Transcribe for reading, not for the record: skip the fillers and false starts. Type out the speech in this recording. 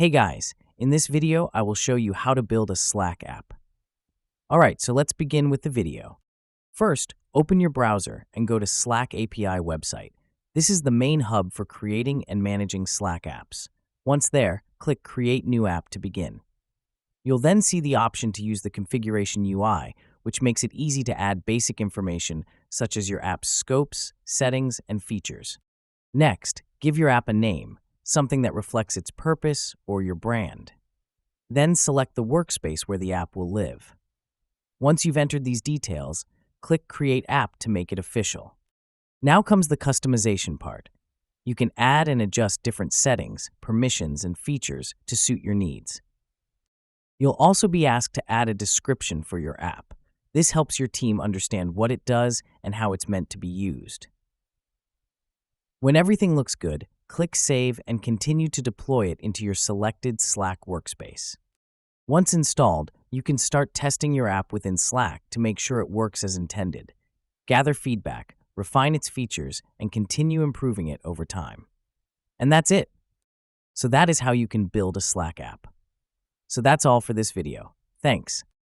Hey guys, in this video I will show you how to build a Slack app. Alright, so let's begin with the video. First, open your browser and go to Slack API website. This is the main hub for creating and managing Slack apps. Once there, click Create New App to begin. You'll then see the option to use the configuration UI, which makes it easy to add basic information such as your app's scopes, settings, and features. Next, give your app a name, something that reflects its purpose or your brand. Then select the workspace where the app will live. Once you've entered these details, click Create App to make it official. Now comes the customization part. You can add and adjust different settings, permissions, and features to suit your needs. You'll also be asked to add a description for your app. This helps your team understand what it does and how it's meant to be used. When everything looks good, click Save and continue to deploy it into your selected Slack workspace. Once installed, you can start testing your app within Slack to make sure it works as intended. Gather feedback, refine its features, and continue improving it over time. And that's it. So that is how you can build a Slack app. So that's all for this video. Thanks.